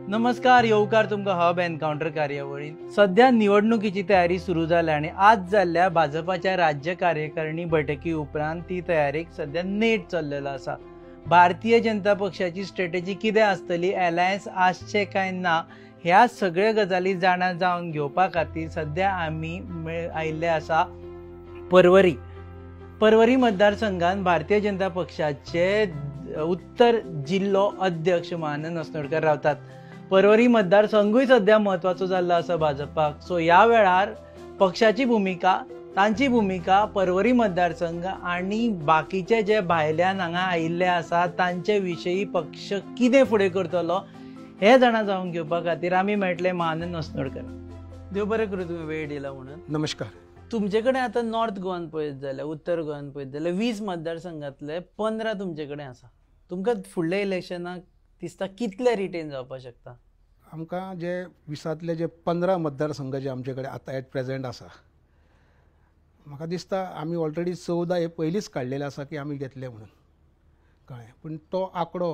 नमस्कार, येवकार तुमकां हब एनकाउंटर कार्यावळीन. सध्या निवडणुकीची तयारी सुरू जाल्या आणि आज जाल्ल्या भाजपाच्या राज्य कार्यकारिणी बैठकी उपरांत ती तयारीक सध्या नेट चल्लेलो आसा. भारतीय जनता पक्षाची स्ट्रॅटेजी कितें आसतली, अलायन्स आसचे काय ना, ह्या सगळ्या गजाली जाणा जावन घेवपा खातीर सध्या आमी आयिल्ले आसा परवरी मतदारसंघात भारतीय जनता पक्षाचे उत्तर जिल्हो अध्यक्ष महानंद असनोडकर रावतात. परवरी मतदारसंघूय सध्या महत्वाचो जाल्लो आसा भाजपाक. सो ह्या वेळार पक्षाची भूमिका, तांची भूमिका, परवरी मतदारसंघ आणि बाकीचे जे भायल्यान हांगा आयिल्ले आसा तांचे विशयी पक्ष कितें फुडें करतलो हे जाणा जावन घेवपा खातीर आमी मेळटले महानंद असनोडकर. देव बरें करूं तुमी वेळ दिला म्हणून. नमस्कार. तुमचे कडेन आतां नॉर्थ गोवान पळयत जाल्यार, उत्तर गोवान पळयत जाल्यार 20 मतदारसंघातले 15 तुमचे कडेन आसा. तुमकां फुडल्या इलेक्शनाक दिसता कितले रिटेन जावपाक शकता? आमकां जे 20तले जे 15 मतदारसंघ जे आमचे कडेन आतां एट प्रेझेंट आसा, म्हाका दिसता आमी ऑलरेडी 14 हे पयलींच काडलेले आसा की आमी घेतले म्हणून कळ्ळें. पूण तो आंकडो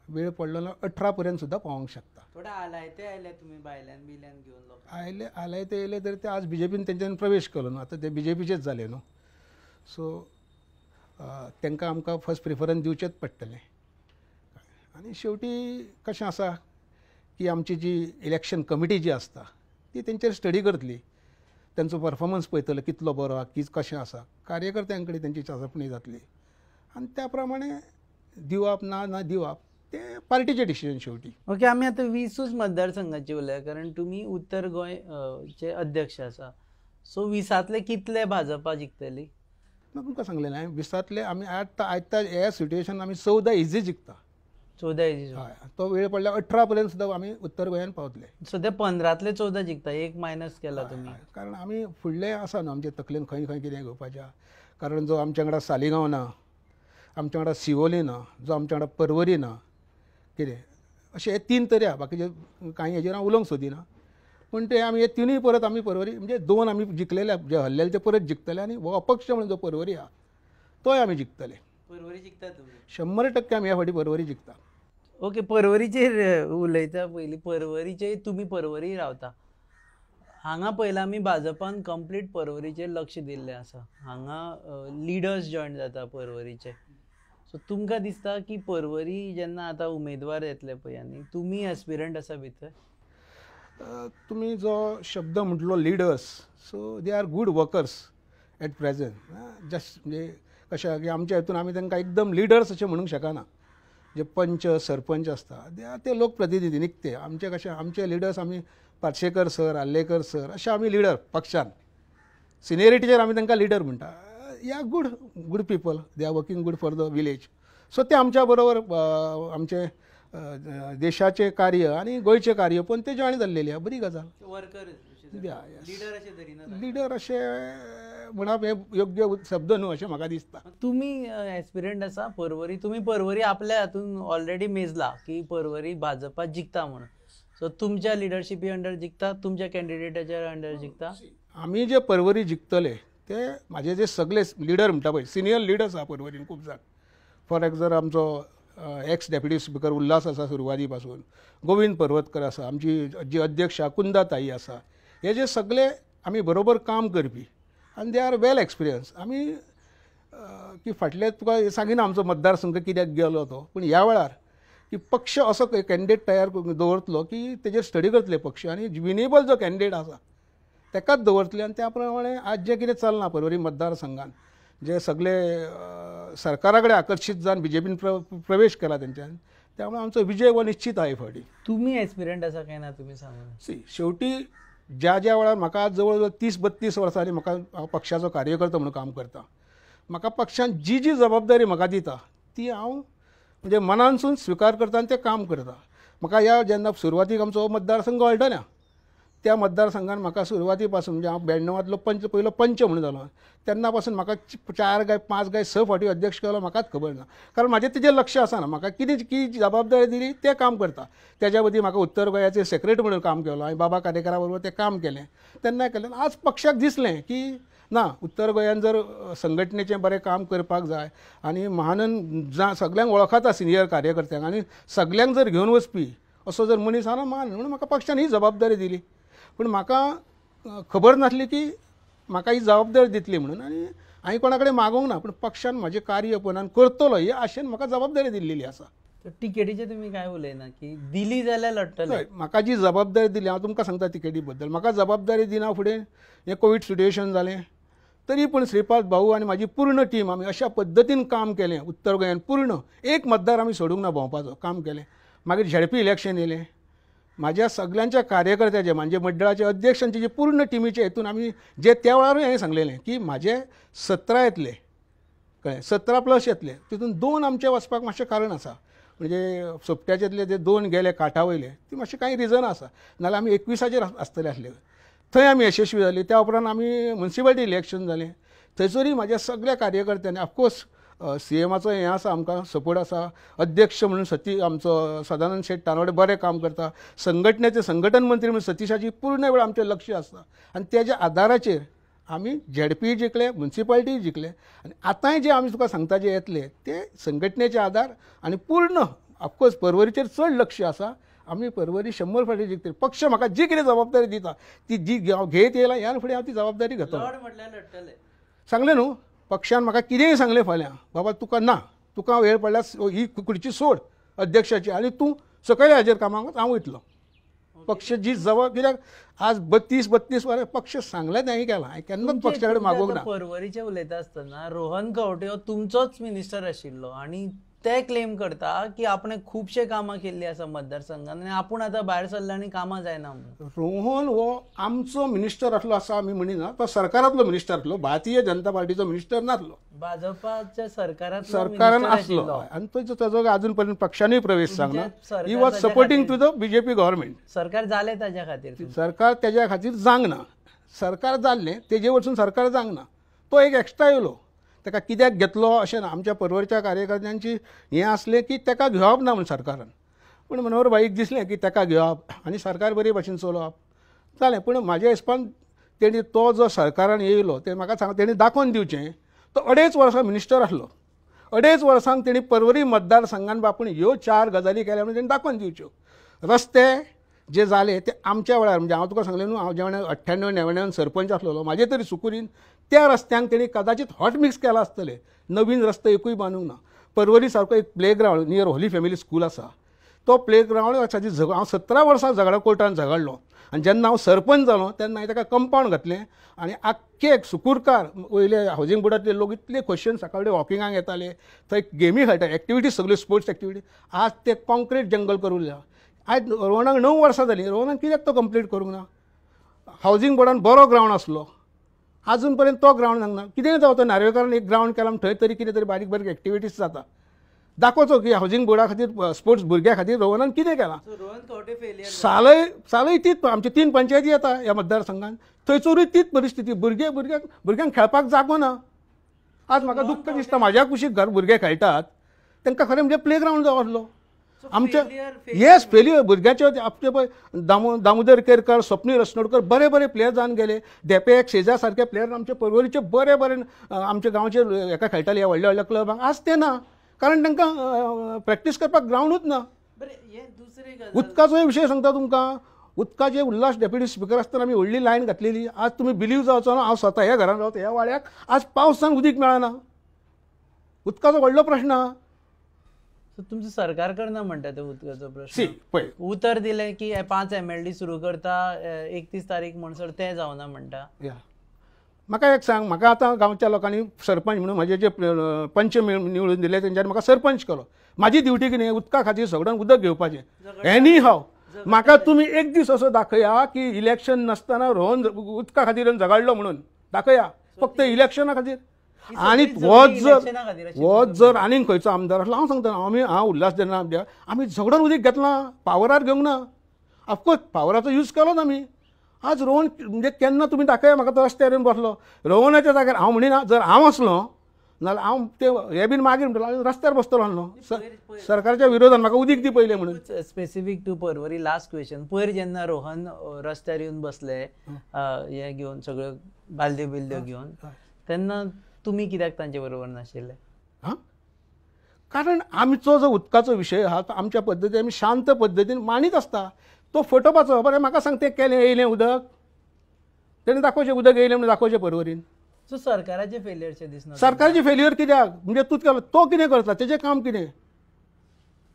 वेळ पडलो 18 पर्यंत सुद्दां पावोंक शकता. थोडे आलायते आयले तुमी भायल्यान बिल्यान घेवन लोक आयले येयले तरी ते आज बीजेपीन तेंच्यानी प्रवेश केलो न्हू. आतां ते बीजेपीचेच जाले न्हू. सो तांकां आमकां फर्स्ट प्रिफरन्स दिवचेच पडटलें. आनी शेवटी कशें आसा की आमची जी इलेक्शन कमिटी जी आसता ती तेंचेर स्टडी करतली, तेंचो परफॉर्मन्स पळयतलो कितलो बरो कशें आसा. कार्यकर्त्यां कडेन तेंची चांचपणी जातली आनी त्या प्रमाणे दिवप ना दिवप ते पार्टीचें डिसिजन शेवटी. ओके, आमी आतां 20 मतदारसंघाची उलया, कारण तुमी उत्तर गोंय चे अध्यक्ष आसा. सो 20तले कितले भाजपा जिखतली? तुमकां सांगलें हांवें 20तले आमी आतां ह्या सिट्युएशन आमी 14 इजी जिखता. 14 इजी. हय, तो वेळ पडल्यार 18 पर्यंत सुद्दां आमी उत्तर गोंयान पावतले. सध्या 15तले 14 जिखता, एक मायनस केला तुमी. कारण आमी फुडले आसा न्हू आमचे तकलेन खंय कितें घेवपाचें. कारण जो आमच्या वांगडा सालिगांव ना, आमच्या वांगडा सिवोली ना, जो आमच्या वांगडा परवरी ना, कितें अशे हे 3 तरी आहा. बाकीचे कांय हेजेर हांव उलोवंक सोदिना. पूण ते आमी हे तिनूय परत आमी परवरी म्हणजे 2 आमी जिखलेले, जे हरलेले ते परत जिखतले आनी हो अपक्ष म्हणून जो परवरी आहा तोय आमी जिखतले. परवरी जिखता तुमी? 100% आमी ह्या फावटी परवरी जिखता. ओके, परवरीचेर उलयता पयलीं, परवरीचे तुमी परवरी रावता. हांगा पयला आमी भाजपान कंप्लीट परवरीचेर लक्ष दिल्लें आसा. हांगा लिडर्स जॉयन जाता परवरीचे. सो तुमकां दिसता की परवरी जेन्ना आतां उमेदवार येतले पळय आनी तुमी एस्पिरंट आसा भितर? तुमी जो शब्द म्हटलो leaders, so they are good workers at present. Just म्हणजे कशें की आमच्या हितून आमी तांकां एकदम लिडर्स अशें म्हणूंक शकना. जे पंच सरपंच आसता ते लोक प्रतिनिधी निखते. आमचे कशें आमचे लिडर्स आमी पार्सेकर सर, आल्लेकर सर अशे आमी लिडर पक्षान. सिनियरिटीचेर आमी तांकां लिडर म्हणटा. या good people, they are working good for the village. So ते आमच्या बरोबर आमचे देशाचे कार्य आणि गोंयचे कार्य पण ते जॉयन जाल्लेली आहा. बरी गजाल. लिडर अशे म्हणप हे योग्य शब्द न्हू अशें म्हाका दिसता. तुमी एस्पिरंट आसा परवरी. तुमी परवरी आपल्या हातून ऑलरेडी मेजला की परवरी भाजपा जिखता म्हणून. सो तुमच्या लिडरशिपी अंडर जिखता, तुमच्या कॅन्डिडेटाच्या अंडर जिखता? आमी जे परवरी जिखतले ते म्हाजे जे सगळे लिडर म्हणटा पळय, सिनियर लिडर्स आहा परवरीन खूब जाण. फॉर एक्झाम्पल आमचो एक्स डेप्युटी स्पीकर उल्हास आसा सुरवाती पासून, गोविंद पर्वतकर आसा, आमची जी अध्यक्ष कुंदा ताई आसा, हे जे सगळे आमी बरोबर काम करपी आनी दे आर वेल एक्सपिरियन्स. आमी की फाटले तुका सांगिना आमचो मतदारसंघ कित्याक गेलो तो, पूण ह्या वेळार की पक्ष असो कॅन्डिडेट तयार दवरतलो की तेजेर स्टडी करतले पक्ष आनी विनेबल जो कॅन्डिडेट आसा तेकाच दवरतले. आनी त्या प्रमाणे आज जे कितें चलना परवरी मतदारसंघान, जे सगळे सरकारा कडेन आकर्शीत जावन बीजेपीन प्रवेश केला तेंच्यान, त्यामुळे आमचो विजय हो निश्चित आहे फावटी. तुमी एस्पिरंट आसा काय ना तुमी सांगा? शेवटी ज्या वेळार म्हाका आज जवळ जवळ 30-32 वर्सांनी म्हाका पक्षाचो कार्यकर्तो म्हणून काम करता, म्हाका पक्षान जी जबाबदारी म्हाका दिता ती हांव म्हणजे मनानसून स्विकार करता आनी तें काम करता. म्हाका ह्या जेन्ना सुरवातीक आमचो मतदारसंघ वाळटना त्या मतदारसंघान म्हाका सुरवाती पासून म्हणजे हांव 92तलो पयलो पंच म्हणून जालो तेन्ना पासून म्हाका 4 काय 5 काय 6 फावटी अध्यक्ष केलो म्हाकाच खबर ना. कारण म्हाजें तेजेर लक्ष आसना. म्हाका कितें जबाबदारी दिली तें काम करता. तेज्या मदीं म्हाका उत्तर गोंयाचे सेक्रेटरी म्हणून काम केलो. हांवें बाबा कारेकरा बरोबर तें काम केलें. तेन्ना केलें. आज पक्षाक दिसलें की ना, उत्तर गोंयान जर संघटनेचें बरें काम करपाक जाय आनी महानंद सगळ्यांक वळखता सिनियर कार्यकर्त्यांक आनी सगळ्यांक जर घेवन वचपी असो जर मनीस आसा मान म्हणून म्हाका पक्षान ही जबाबदारी दिली. पूण म्हाका खबर नासली की म्हाका ही जबाबदारी दितली म्हणून, आनी हांवें कोणा कडेन मागोंक ना. पूण पक्षान म्हजें कार्य पळोवन करतलो हे आशेन म्हाका जबाबदारी दिल्ली आसा. तिकेटीचे तुम्ही काय उलयना की दिली जाल्यार लढटले? हय, म्हाका जी जबाबदारी दिली हांव तुमकां सांगता तिकेटी बद्दल. म्हाका जबाबदारी दिना फुडें हें कोवीड सिट्युएशन जालें, तरी पूण श्रीपाद भाऊ आनी म्हाजी पूर्ण टीम आमी अशा पद्दतीन काम केलें. उत्तर गोंयान पूर्ण एक मतदार आमी सोडूंक ना भोंवपाचो, काम केलें. मागीर झेडपी इलेक्शन येलें. म्हाज्या सगळ्यांच्या कार्यकर्त्याचे म्हणजे मंडळाचे अध्यक्षांचे जे पूर्ण टिमीचे हेतून आमी जे त्या वेळारूय हांवें सांगलेलें की म्हाजे 17 येतले, कळ्ळें, 17+ येतले. तितून 2 आमचे वचपाक मातशें कारण आसा. म्हणजे सोपट्याचेतले जे 2 गेले काटा वयले ती मातशें कांय रिजन आसा, नाल्यार आमी 21 आसतले आसले. थंय आमी यशस्वी जाली. त्या उपरांत आमी म्युन्सिपालिटी इलेक्शन जालें. थंयसरूय म्हाज्या सगळ्या कार्यकर्त्यांनी ऑफकोर्स CMाचो हें आसा, आमकां सपोर्ट आसा. अध्यक्ष म्हणून आमचो सदानंद शेट तानवडे बरें काम करता. संघटनेचे संघटन मंत्री म्हणून सतीशाची पूर्ण वेळ आमचें लक्ष आसता. आनी तेज्या आदाराचेर आमी झेडपी जिखले, म्युन्सिपालिटी जिखले. आनी आतांय जे आमी तुका सांगता जे येतले ते संघटनेचे आदार आनी पूर्ण ऑफकोर्स पर्वरीचेर चड लक्ष आसा. आमी पर्वरी 100 फावटी जिखतली. पक्ष म्हाका जी कितें जबाबदारी दिता ती जी घेत येयला ह्या फुडें हांव ती जबाबदारी घेतलो. सांगलें न्हू, पक्षान म्हाका कितेंय सांगलें फाल्यां, बाबा तुका ना, तुका वेळ पडल्यार ही खुर्ची सोड अध्यक्षाची आनी तूं सकयल हाजेर कामाक हांव वयतलो. पक्ष जी कित्याक आज 32 वरां पक्ष सांगलें तें हांवें केलां. हांवें केन्नाच पक्षा कडेन मागोवंक ना. पर्वरीचे उलयता आसतना रोहन खंवटे हो तुमचोच मिनिस्टर आशिल्लो आनी ते क्लेम करता की आपणे खुबशे कामां केल्ली आसा मतदारसंघान आनी आपूण आतां भायर सरला आनी कामां जायना म्हणून. रोहन हो आमचो मिनिस्टर आसलो असा आमी म्हणिना. तो सरकारांतलो मिनिस्टर आसलो, भारतीय जनता पार्टीचो मिनिस्टर नासलो. भाजपाच्या सरकारान आसलो आनी ताजो अजून पर्यंत पक्षानूय प्रवेश सांगना. He was supporting to the BJP government. सरकार जालें ताज्या खातीर? सरकार तेज्या खातीर जावंक ना. सरकार जाल्लें तेजे वरसून सरकार जावंक ना. तो एक एक्स्ट्रा येयलो, ताका कित्याक घेतलो अशें ना. आमच्या पर्वरच्या कार्यकर्त्यांची हें आसलें की ताका घेवप ना म्हूण सरकारान. पूण मनोहर भाईक दिसलें की ताका घेवप आनी सरकार बरे भशेन चलोवप जालें. पूण म्हाज्या हिसपान तेणी तो जो सरकारान येयलो ते म्हाका सांग तेणी दाखोवन दिवचें. तो 2.5 वर्सां मिनिस्टर आसलो. 2.5 वर्सांक तेणी पर्वरी मतदारसंघान बापूण ह्यो 4 गजाली केल्या म्हणून तेणी दाखोवन दिवच्यो. रस्ते जे जाले ते आमच्या वेळार, म्हणजे हांव तुका सांगलें न्हू, हांव जेवण 98-99 सरपंच आसलेलो, म्हाजे तरी सुकुरीन त्या रस्त्यांक तेणी कदाचित हॉट मिक्स केला आसतले. नवीन रस्ते एकूय बांदूंक ना. पर्वरी सारको एक playground near Holy family school आसा, तो प्लेग्रावंड हांव 17 वर्सां झगडा कोर्टान झगडलो. आनी जेन्ना हांव सरपंच जालो तेन्ना हांवें ताका कंपावंड घातलें आनी आख्खे सुकुरकार वयले हावजींग बोर्डांतले लोक इतले खोशयेन सकाळी वॉकिंगाक येताले. थंय गेमी खेळटा, एक्टिविटीज सगल्यो स्पोर्ट्स एक्टिविटी. आज ते कॉन्क्रीट जंगल करून दिला. आयज रोहनाक 9 वर्सां जालीं. रोहनाक कित्याक तो कंप्लीट करूंक ना? हावजींग बोर्डान बरो ग्रावंड आसलो, अजून पर्यंत तो ग्रावंड सांगना. कितें जावं नार्वेकारान एक ग्रावंड केला थंय तरी कितें तरी बारीक बारीक एक्टिविटीज जाता. दाखोवचो की हावजींग बोर्डा खातीर स्पोर्ट्स भुरग्यां खातीर रोहनान कितें केलां. सालय तीच आमचे 3 पंचायती येता ह्या मतदारसंघान, थंयसरूय तीच परिस्थिती. भुरग्यांक खेळपाक जागो ना. आज म्हाका दुख्ख दिसता, म्हाज्या कुशीक घर भुरगे खेळटात तांकां खरें म्हणजे प्लेग्रावंड जावो आसलो. आमचे येस फेल्युअर भुरग्याचे आपले पळय दामोदर केरकर, स्वप्नील रसनोडकर बरे बरे प्लेयर जावन गेले. देपेक शेजा सारके प्लेयर आमचे पर्वरीचे बरे बरे आमच्या गांवचे हेका खेळटाले ह्या व्हडल्या व्हडल्या क्लबांक. आज ते ना, कारण तांकां प्रॅक्टीस करपाक ग्रावंडूच ना. उदकाचोय विशय सांगता तुमकां. उदकाचे उल्हास डेप्युटी स्पीकर आसतना आमी व्हडली लायन घातलेली. आज तुमी बिलीव जावचो ना, हांव स्वता ह्या घरान रावता ह्या वाड्याक आज पावसान उदीक मेळना. उदकाचो व्हडलो प्रश्न आहा. तुमचं सरकार करना म्हणटा ते उदकाचो प्रश्न. उतर दिले की 5 MLD सुरू करता 31 तारीख म्हणसर ते जावना म्हणटा. म्हाका एक सांग, म्हाका आतां गांवच्या लोकांनी सरपंच म्हणून म्हाजे जे पंच निवडून दिले तेंच्यानी म्हाका सरपंच केलो. म्हाजी ड्युटी कितें, उदका खातीर सगळ्यांक उदक घेवपाचें. एनी हाव म्हाका तुमी एक दीस असो दाखया की इलेक्शन नासतना रोहन उदका खातीर झगडलो म्हणून दाखया, फक्त इलेक्शना खातीर. आनी हो जर आनीक खंयचो आमदार आसलो, हांव सांगता हांव उल्हास जेन्ना आमी झगडून उदीक घेतलां, पावरार घेवंक ना. ऑफकोर्स पावराचो यूज केलो ना आमी. आज रोहन म्हणजे केन्ना तुमी दाखया म्हाका तो रस्त्यार येवन बसलो. रोहनाच्या जाग्यार हांव म्हणिना, जर हांव आसलो नाल्यार हांव ते हे बीन मागीर म्हणटलो रस्त्यार बसतलो आसलो. सरकारच्या विरोधान म्हाका उदीक दी पयलें म्हणून. Specific to Porvorim last question. पयर जेन्ना रोहन रस्त्यार येवन बसले हे घेवन सगळ्यो बालद्यो बिल्द्यो घेवन, तेन्ना तुमी कित्याक तांचे बरोबर नाशिल्ले? कारण आमचो जो उदकाचो विशय आहा तो आमच्या पद्दतीन आमी शांत पद्दतीन मांडीत आसता. तो फटोवपाचो, बरें म्हाका सांग तें केलें येयलें उदक, तेणें दाखोवचें उदक येयलें म्हणून दाखोवचें परवरीन. सो सरकाराचे फेलियरचे दिसना सरकारची फेल्युअर कित्याक, म्हणजे तूं केलो तो कितें करता, तेजें काम कितें.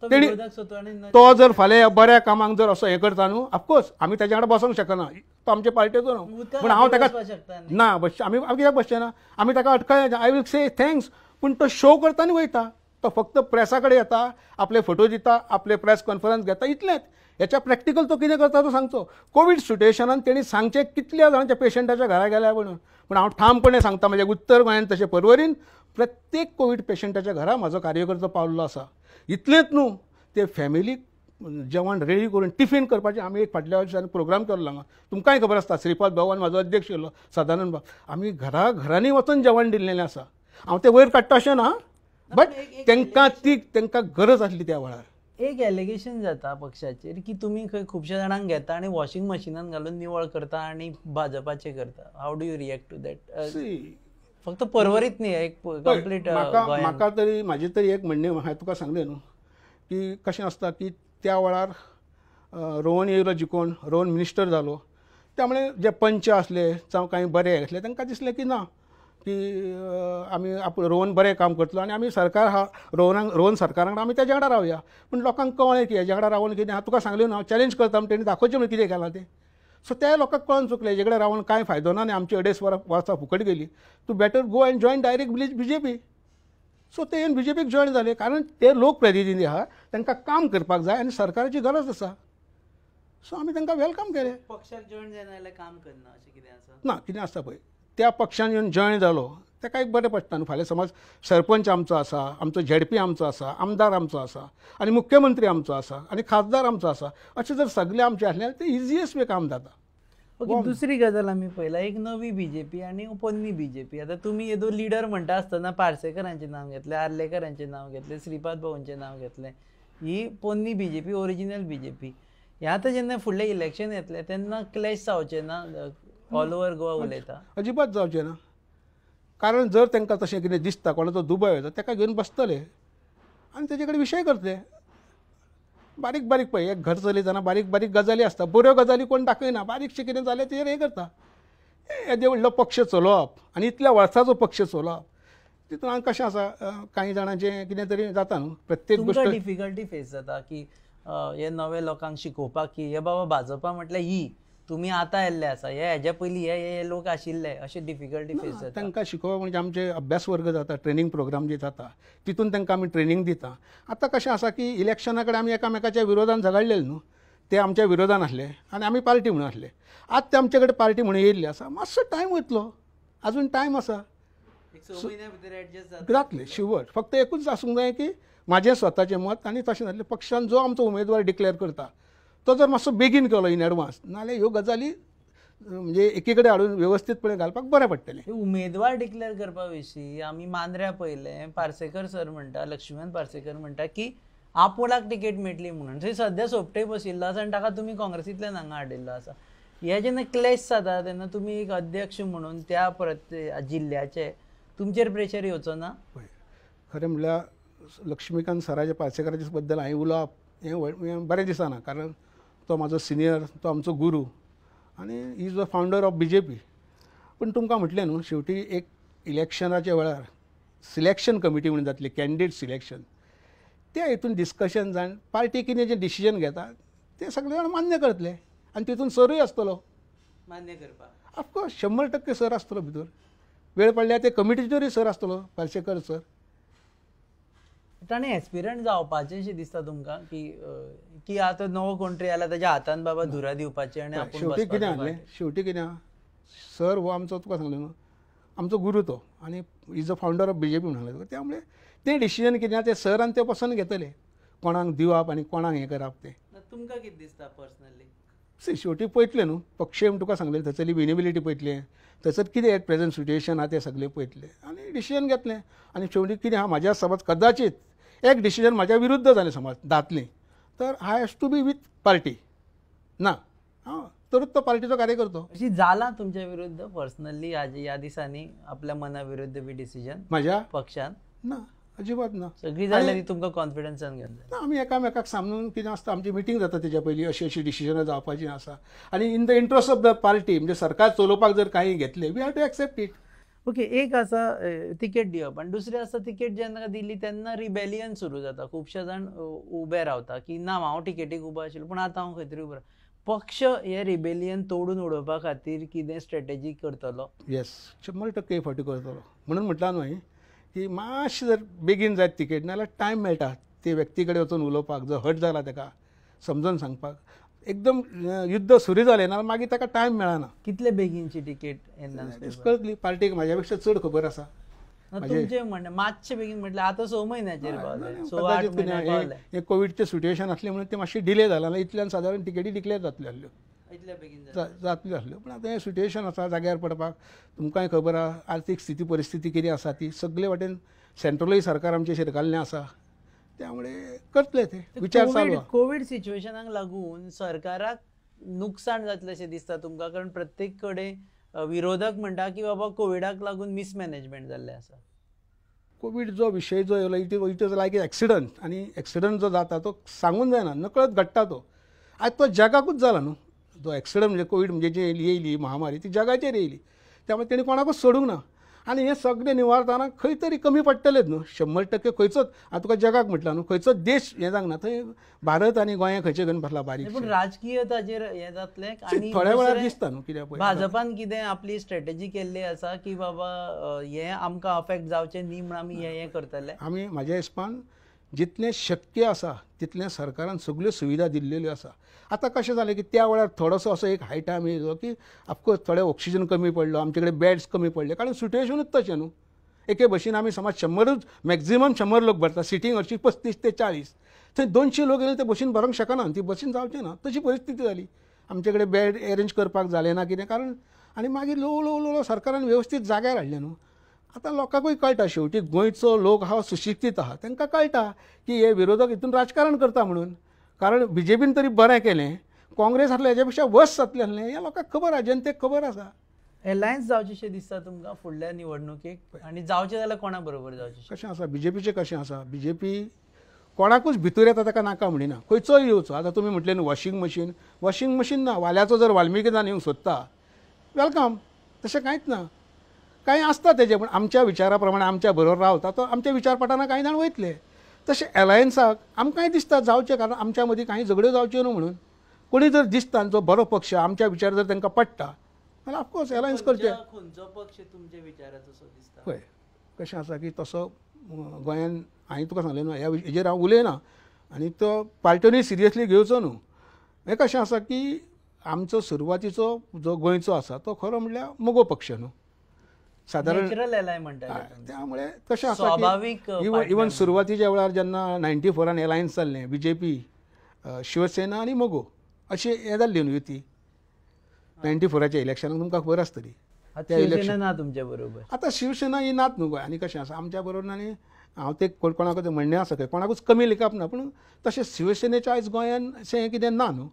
तो तेणी- विरोधक सत्वानी तो जर फाल्यां बऱ्या कामाक जर असो हें करता न्हू, ऑफकोर्स आमी तेच्या वांगडा बसोंक शकना, तो आमचे पार्टेचो न्हू. पूण हांव ताका शकता न्ही. ना बस आमी कित्याक बसचे ना, आमी ताका अटकाय आय विल से थँक्स. पूण तो शो करता आनी वयता. तो फक्त प्रेसा कडेन येता, आपले फोटो दिता, आपले प्रेस कॉन्फरन्स घेता, इतलेंच. हेच्या प्रॅक्टिकल तो कितें करता तो सांगचो. कोवीड सिट्युएशनान तेणी सांगचें कितल्या जाणांच्या पेशंटाच्या घरा गेल्या म्हणून. पूण हांव ठामपणे सांगता, म्हणजे उत्तर गोंयांत तशें परवरीन प्रत्येक कोवीड पेशंटाच्या घरा म्हजो कार्यकर्तो पावल्लो आसा. इतलेंच न्हू, ते फॅमिलीक जेवण रेडी करून टिफीन करपाचें आमी एक फाटल्या वर्सांनी प्रोग्राम केल्लो हांगा. तुमकांय खबर आसता, श्रीपाद भगवान म्हाजो अध्यक्ष आशिल्लो, सदानंद बाब, आमी घरांनी वचून जेवण दिल्लेलें आसा. हांव तें वयर काडटा अशें ना, बट तांकां गरज आसली त्या वेळार. एक एलिगेशन जाता पक्षाचेर की तुमी खंय खुबश्या जाणांक घेता आनी वॉशिंग मशिनान घालून निवळ करता आनी भाजपाचे करता. How do you react to that? फक्त परवरीत न्ही, एक कंप्लीट म्हाका तरी म्हाजें तरी एक म्हणणें, हांवें तुका सांगलें न्हू की कशें आसता की त्या वेळार रोहन येयलो जिखून, रोहन मिनिस्टर जालो, त्यामुळे जे पंच आसले जावं कांय बरे आसले तांकां दिसलें की ना की आमी रोहन बरें काम करतलो आनी आमी सरकार आहा रोहन सरकारा कडेन आमी तेज्या वांगडा रावया. पूण लोकांक कळ्ळें की हेज्या वांगडा रावन कितें, हांव तुका सांगलें न्हू, हांव चॅलेंज करता तेणी दाखोवचें म्हणून कितें केलां तें. सो त्या लोकांक कळून चुकलें हेजे कडेन रावन कांय फायदो ना आनी आमची 2.5 वर्सां फुकट गेली. तू better go and join direct BJP. So ते येवन BJPक जॉयन जाले, कारण ते लोक प्रतिनिधी आहा, तांकां काम करपाक जाय आनी सरकाराची गरज आसा. सो आमी तांकां वेलकम केलें. पक्षाक जॉईन जायना जाल्यार काम करना अशें कितें आसा? ना, कितें आसता पळय, त्या पक्षान येवन जॉयन जालो ताका एक बरें पडटा न्हू. फाल्यां समज सरपंच आमचो आसा, आमचो ZP आमचो आसा, आमदार आमचो आसा आनी मुख्यमंत्री आमचो आसा आनी खासदार आमचो आसा, अशें जर सगळे आमचे आसले ते इजियस्ट वे काम जाता. ओके, दुसरी गजाल आमी पळयला, एक नवी BJP आनी पोन्नी BJP. आतां तुमी येदो लिडर म्हणटा आसतना पार्सेकरांचें नांव घेतलें, आर्लेकरांचें नांव घेतलें, श्रीपाद भवनचें नांव घेतलें. ही पोन्नी BJP, ओरिजिनल BJP. हें आतां जेन्ना फुडलें इलेक्शन येतलें तेन्ना क्लॅश जावचें ना, ऑल ओव्हर गोवा उलयता? अजिबात जावचें ना. कारण जर तांकां तशें कितें दिसता, कोणाचो दुबाव येता, ताका घेवन बसतले आनी तेजे कडेन विशय करतले. बारीक बारीक पळय, एक घर चलयतना बारीक बारीक गजाली आसता, बऱ्यो गजाली कोण दाखयना, बारीकशें कितें जालें तेजेर हें करता. येदे व्हडलो पक्ष चलोवप आनी इतल्या वर्साचो पक्ष चलोवप, तितून हांव कशें आसा, कांय जाणांचें कितें तरी जाता न्हू. प्रत्येक गोश्ट डिफिकल्टी फेस जाता की हे नवे लोकांक शिकोवपाक की हे बाबा भाजपा म्हटल्यार ही तुमी आतां येल्ले आसा, हेज्या पयलीं हे लोक आशिल्ले, अशें डिफिकल्टी फेस जाता. तांकां शिकोवप म्हणजे आमचे अभ्यास वर्ग जाता, ट्रेनिंग प्रोग्राम जे जाता तितून तांकां आमी ट्रेनिंग दिता. आतां कशें आसा की इलेक्शना कडेन आमी एकामेकाच्या विरोधान झगडलेले न्हू, ते आमच्या विरोधान आसले आनी आमी पार्टी म्हणून आसले. आतां ते आमचे कडेन पार्टी म्हणून येयल्ली आसा, मातसो टायम वयतलो, अजून टायम आसा, जातलें शिवर. फक्त एकूच आसूंक जाय की म्हाजें स्वताचें मत आनी तशें जातलें पक्षान जो आमचो उमेदवार डिक्लेअर करता तो जर मातसो बेगीन केलो इन एडवान्स, नाजाल्यार ह्यो गजाली म्हणजे एकी कडेन हाडून वेवस्थीतपणे घालपाक बरें पडटलें. उमेदवार डिक्लेअर करपा विशीं आमी मांद्र्या पयलें, पार्सेकर सर म्हणटा, लक्ष्मण पार्सेकर म्हणटा की आपोलाक तिकेट मेळटली म्हणून. थंय सद्या सोपटे बशिल्लो आसा आनी ताका तुमी काँग्रेसींतल्यान हांगा हाडिल्लो आसा. हे जेन्ना क्लॅश जाता तेन्ना तुमी एक अध्यक्ष म्हणून त्या जिल्ल्याचे तुमचेर प्रेशर येवचो ना? खरें म्हणल्यार लक्ष्मीकांत सराच्या पार्सेकराच्या बद्दल हांवें उलोवप हें बरें दिसना, कारण तो म्हाजो सिनियर, तो आमचो गुरू आनी he is the founder of BJP. पूण तुमकां म्हटलें न्हू, शेवटी एक इलेक्शनाच्या वेळार सिलेक्शन कमिटी म्हणून जातली, कॅन्डिडेट सिलेक्शन, त्या हितून डिस्कशन जावन पार्टी कितें जें डिसिजन घेता ते सगळे जाण मान्य करतले आनी तितून सरूय आसतलो मान्य करपाक. ऑफकोर्स 100% सर आसतलो भितर. वेळ पडल्यार ते कमिटीचेरूय सर आसतलो, पार्सेकर सर. ताणें एस्पिरंट जावपाचें अशें दिसता तुमकां की आतां नवो कोंट्री आयला ताच्या हातान बाबा धुरा दिवपाची आनी आपूण शेवटी कितें आसलें, शेवटी कितें आहा, सर हो आमचो तुका सांगलें न्हू, आमचो गुरू तो आनी is the founder of BJP म्हणून. त्यामुळे तें डिसिजन कितें आहा तें सर आनी ते पसंत घेतले, कोणाक दिवप आनी कोणाक हें करप तें. तुमकां कितें दिसता पर्सनली? शेवटी पळयतलें न्हू, पक्ष तुका सांगलें थंयसरली विनेबिलिटी पळयतलें, थंयसर कितें एट प्रेझेंट सिट्युएशन आहा तें सगळें पळयतलें आनी डिसिजन घेतलें. आनी शेवटी कितें आहा, म्हाज्या समज कदाचीत एक डिसिजन म्हाज्या विरुद्ध जालें समज दातलें, तर I has to be with party ना, तरूच तो पार्टीचो कार्यकर्तो. अशी जाला तुमच्या विरुद्ध पर्सनली ह्या दिसांनी आपल्या मना विरुद्ध बी डिसिजन म्हाज्या पक्षान? ना, अजिबात ना. सगळी जाल्यार तुमकां कॉन्फिडन्सान घेवन जाय. ना, आमी एकामेकाक सामनून कितें आसता आमची मिटींग जाता तेच्या पयलीं अशी डिसिजनां जावपाची आसा आनी in the interest of the party म्हणजे सरकार चलोवपाक जर काही घेतले we have to accept it. Okay, एक आसा तिकेट दिवप आनी दुसरी आसा तिकेट जेन्ना दिली तेन्ना रिबेलियन सुरू जाता. खुबशे जाण उबे रावता की ना हांव टिकेटीक उबो आशिल्लो पूण आतां हांव खंय तरी उबो पक्ष हे रिबेलियन तोडून उडोवपा खातीर कितें स्ट्रॅटेजी करतलो? येस, 100% फावटी करतलो. म्हणून म्हटलां न्हय की मातशें जर बेगीन जायत तिकेट नाल्यार टायम मेळटा ते व्यक्ती कडेन वचून उलोवपाक, जो हट जाला ताका समजून सांगपाक. एकदम युद्ध सुरू जालें ना मागीर ताका टायम मेळना. कितले बेगीनची टिकेट येना? कळटली पार्टीक म्हाज्या पेक्षा चड खबर आसा. तुमचें म्हणणें मातशें बेगीन म्हटल्यार आतां 6 म्हयन्याचेर पावले, 6-8 म्हयन्याक पावले. हें कोविडचें सिट्युएशन आसलें म्हणून तें मातशें डिले जालां. इतल्यान सादारण टिकेटी डिक्लेअर जातल्यो आसल्यो, इतले बेगीन जातल्यो आसल्यो. पूण आतां हें सिट्युएशन आसा जाग्यार पडपाक. तुमकांय खबर आहा आर्थीक स्थिती परिस्थिती कितें आसा ती सगळे वाटेन सेंट्रलूय सरकार आमचें शिरकाल्लें आसा. त्यामुळे करतले ते विचार चालू आहा. कोविड सिच्युएशनाक लागून सरकाराक नुकसाण जातलें अशें दिसता तुमकां? कारण प्रत्येक कडेन विरोधक म्हणटा की बाबा कोविडाक लागून मिसमॅनेजमेंट जाल्लें आसा. कोविड जो विशय जो येयलो इट इज लायक एक्सिडंट. आनी एक्सिडंट जो जाता तो सांगून जायना, नकळत घडटा तो. आज तो जगाकूच जाला न्हू. जो एक्सिडंट म्हणजे कोविड म्हणजे जी येयली महामारी ती जगाचेर येयली. त्यामुळे तेणी कोणाकूच सोडूंक ना. आनी हें सगळें निवारतना खंय तरी कमी पडटलेच न्हू. 100% खंयचोच आतां तुका जगाक म्हटलां न्हू, खंयचोच देश हें जावंक थंय भारत आनी गोंया खंयचे घेवन बसला बारीक. पूण राजकीय ताजेर हें जातलें आनी थोड्या वेळार दिसता न्हू कित्याक पळय भाजपान कितें आपली स्ट्रॅटेजी केल्ली आसा की बाबा हें आमकां अफेक्ट जावचें न्ही म्हण आमी हें करतले? आमी म्हाज्या हिसपान जितलें शक्य आसा तितलें सरकारान सगळ्यो सुविधा दिल्लेल्यो आसा. आतां कशें जालें की त्या वेळार थोडोसो असो एक हाय टायम येयलो की ऑफकोर्स थोडे ऑक्सिजन कमी पडलो, आमचे कडेन बॅड्स कमी पडले कारण सिट्युएशनूच तशें न्हू. एके भशेन आमी समज 100 मॅक्झिमम 100 लोक भरता, सिटींग हरशीं 35 ते 40. थंय 200 लोक येयले ते बसीन भरोंक शकना, ती बसीन जावचें ना. तशी परिस्थिती जाली. आमचे कडेन बॅड अरेंज करपाक जालें ना कितें कारण आनी मागीर ल्हव सरकारान वेवस्थीत जाग्यार हाडलें न्हू. आतां लोकांकूय कळटा शेवटी गोंयचो लोक हा सुशिक्षीत आहा. तांकां कळटा की हे विरोधक हितून राजकारण करता म्हणून. कारण बीजेपीन तरी बरें केलें, काँग्रेस आसलें हेच्या पेक्षा वर्स जातलें आसलें हें लोकांक खबर आहा, जनतेक खबर आसा. एलायन्स जावचेशें दिसता तुमकां फुडल्या निवडणुकेक? आनी जावचें जाल्यार कोणा बरोबर जावचें? कशें आसा बीजेपीचें कशें आसा, बीजेपी कोणाकूच भितर येता ताका नाका म्हणिना, खंयचोय येवचो. आतां तुमी म्हटलें न्हू वॉशिंग मशीन ना, वाल्याचो जर वाल्मिकीदान येवंक सोदता वेलकम, तशें कांयच ना. कांय आसता तेजें पूण आमच्या विचारा प्रमाणे आमच्या बरोबर रावता तो आमच्या विचारपटाना कांय जाण वयतले. तशें एलायन्साक आमकांय दिसता जावचें कारण आमच्या मदीं कांय झगड्यो जावच्यो न्हू म्हणून. कोणी जर दिसता जो बरो पक्ष आमच्या विचार जर तांकां पडटा जाल्यार ऑफकोर्स एलायन्स करचें. खंयचो पक्ष तुमच्या विचाराचो असो दिसता? पळय कशें आसा की तसो गोंयान हांवें तुका सांगलें न्हू हेजेर हांव उलयना आनी तो पार्टीनी सिरियसली घेवचो न्हू. हें कशें आसा की आमचो सुरवातीचो जो गोंयचो आसा तो खरो म्हणल्यार मोगो पक्ष न्हू सादारण. त्यामुळे कशें आसा की इवन सुरवातीच्या वेळार जेन्ना 94 एलायन्स जाल्लें बीजेपी शिवसेना आनी मोगो अशी हें जाल्ली न्हू युती 94च्या इलेक्शनाक तुमकां खबर आसतली. आतां शिवसेना ही नात न्हू गोंय. आनी कशें आसा आमच्या बरोबर आनी हांव ते कोणाकूच म्हणणें आसा खंय कोणाकूच कमी लिखप ना पूण तशें शिवसेनेच्या आयज गोंयान अशें कितें ना न्हू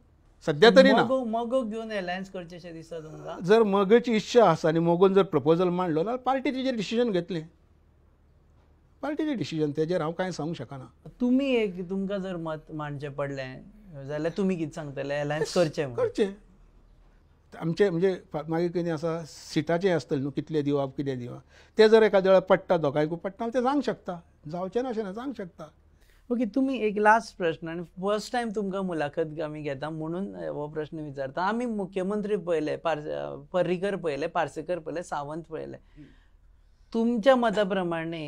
सद्या तरी ना. मोगो घेवन एलायन्स करचेशें दिसता तुमकां? जर मोगोची इच्छा आसा आनी मोगोन जर प्रपोजल मांडलो जाल्यार पार्टी तेजेर डिसिजन घेतलें. पार्टीचें डिसिजन तेजेर हांव कांय सांगूंक शकना. तुमी एक तुमकां जर मत मांडचें पडलें जाल्यार तुमी कितें सांगतले? एलायन्स करचें आमचें म्हणजे मागीर कितें आसा सिटाचें आसतलें न्हू कितले दिवप कितें दिवप तें जर एखाद्या वेळार पडटा दोगांयकूय पडटा तें जावंक शकता, जावचें ना अशें ना, जावंक शकता. ओके, तुमी एक लास्ट प्रश्न आनी फर्स्ट टायम तुमकां मुलाखत आमी घेता म्हणून हो प्रश्न विचारता. आमी मुख्यमंत्री पळयले, पर्रीकर पळयले, पार्सेकर पळयले, सावंत पळयले. तुमच्या मता प्रमाणे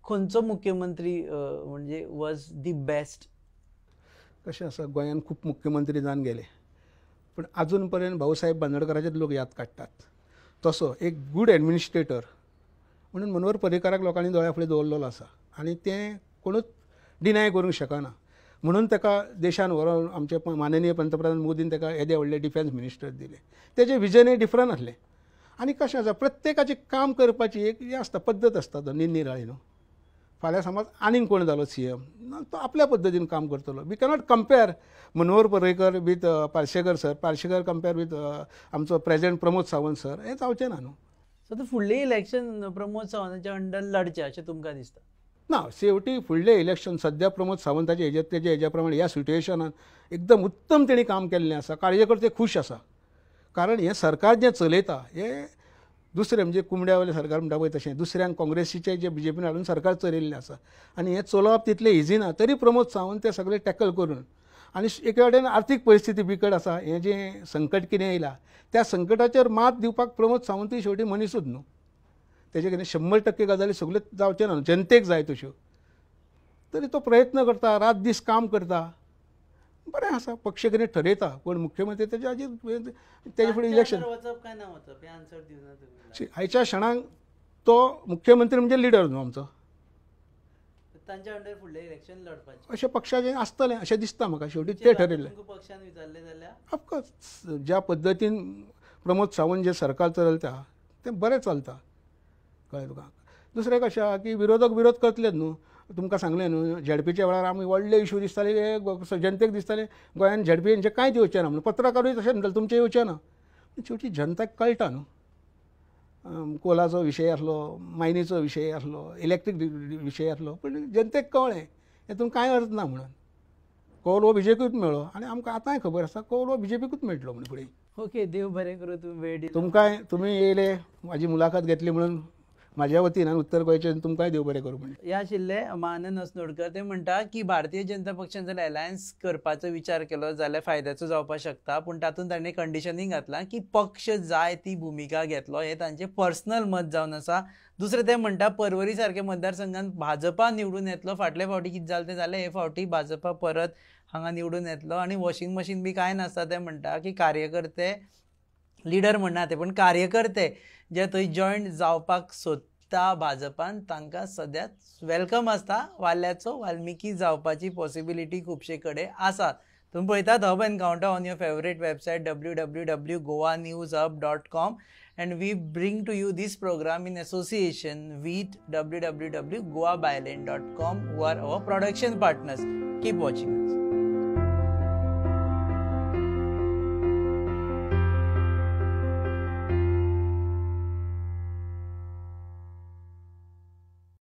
खंयचो मुख्यमंत्री म्हणजे वॉज दी बेस्ट? कशें आसा गोंयान खूब मुख्यमंत्री जावन गेले पूण आजून पर्यंत भाऊसाहेब बांदोडकराचेच लोक याद काडटात. तसो एक गूड एडमिनिस्ट्रेटर म्हणून मनोहर पर्रीकाराक लोकांनी दोळ्या फुडें दवरलेलो आसा आनी तें कोणूच डिनाय करूंक शकना. म्हणून ताका देशान व्हरोन आमचे माननीय पंतप्रधान मोदीन ताका येदे व्हडले डिफेन्स मिनिस्टर दिले. तेजें विजनय डिफरंट आसलें. आनी कशें आसा प्रत्येकाचें काम करपाची एक हें आसता पद्दत आसता तो निरनिराळी न्हू. फाल्यां समज आनीक कोण जालो CM तो आपल्या पद्दतीन काम करतलो. We cannot compare Manohar Parrikar with Parsekar sir, Parsekar compare with आमचो प्रेसिडेंट प्रमोद सावंत सर, हें जावचें ना न्हू. सो फुडलें इलेक्शन प्रमोद सावंताच्या अंडर लढचें अशें तुमकां दिसता? ना शेवटी फुडले इलेक्शन सध्या प्रमोद सावंताचे तेजे हेज्या प्रमाणे ह्या सिट्युएशनात एकदम उत्तम तेणी काम केल्लें आसा. कार्यकर्ते खूश आसा, कारण हें सरकार जें चलयता हें दुसरें म्हणजे कुंबड्यावयलें सरकार म्हणटा पळय तशें दुसऱ्यांक काँग्रेसीचें जे BJPन हाडून सरकार चलयल्लें आसा आनी हें चलोवप तितलें इझी ना. तरी प्रमोद सावंत तें सगळें टॅकल करून आनी एके वटेन आर्थीक परिस्थिती बिकट आसा. हें जें संकट कितें येयलां त्या संकटाचेर मात दिवपाक प्रमोद सावंतूय शेवटी मनीसूच न्हू. तेजे कडेन 100% गजाली सगल्यो जावच्यो ना, जनतेक जाय तश्यो. तरी तो प्रयत्न करता, रात दीस काम करता. बरें आसा, पक्ष कितें ठरयता, पण मुख्यमंत्री तेजे हाजेर तेजे फुडें इलेक्शन आयच्या क्षणाक तो मुख्यमंत्री म्हणजे लिडर न्हू आमचो, तांच्या अंडर फुडलें इलेक्शन लडपाचें अशें पक्षाचें आसतलें अशें दिसता म्हाका. शेवटी तें ठरयलें. पक्षान विचारलें जाल्यार ऑफकोर्स ज्या पद्दतीन प्रमोद सावंत जे सरकार चलयता तें बरें चलता. कळ्ळें तुका. दुसरें कशें आहा की विरोधक विरोध करतलेच न्हू. तुमकां सांगलें न्हू झेडपीच्या वेळार आमी व्हडले इश्यू दिसताले, जनतेक दिसतालें गोंयांत झेडपीचें कांयच येवचें ना म्हणून. पत्रकारूय तशें म्हणटाले तुमचें येवचें ना. शेवटी जनताक कळटा न्हू. कोलाचो विशय आसलो, मायनीचो विशय आसलो, इलेक्ट्रीक विशय आसलो, पण जनतेक कळ्ळें हेतून कांय अर्थ ना म्हणून. कौल हो BJPकूच मेळ्ळो आनी आमकां आतांय खबर आसा कौल हो BJPकूच मेळटलो म्हणून फुडें. ओके, देव बरें करूं. तुम्ही वेळ दिलो. तुमकांय तुमी येयले, म्हाजी मुलाखत घेतली म्हणून म्हाज्या वतीन आनी उत्तर गोंयचे तुमकांय देव बरें करूं म्हणून. हे आशिल्ले मानन असनोडकर. ते म्हणटा की भारतीय जनता पक्षान जर अलायन्स करपाचो विचार केलो जाल्यार फायद्याचो जावपाक शकता, पूण तातूंत ताणें कंडिशनींग घातलां की पक्ष जाय ती भुमिका घेतलो. हें तांचें पर्सनल मत जावन आसा. दुसरें ते म्हणटा परवरी सारख्या मतदारसंघात भाजपा निवडून येतलो. फाटल्या फावटी कितें जालें तें जालें, हे फावटी भाजपा परत हांगा निवडून येतलो आनी वॉशिंग मशीन बी कांय नासता. ते म्हणटा की कार्यकर्ते लिडर म्हणना ते, पण कार्यकर्ते जे थंय जॉयन जावपाक सोदता भाजपान तांकां सद्याक वेलकम आसता. वाल्याचो वाल्मिकी जावपाची पॉसिबिलिटी खुबशे कडेन आसात. तुम्ही पळयतात hub encounter on your favourite website www.goanewshub.com and we bring to you this program in association with www.goabyline.com who are our production partners. Keep watching us.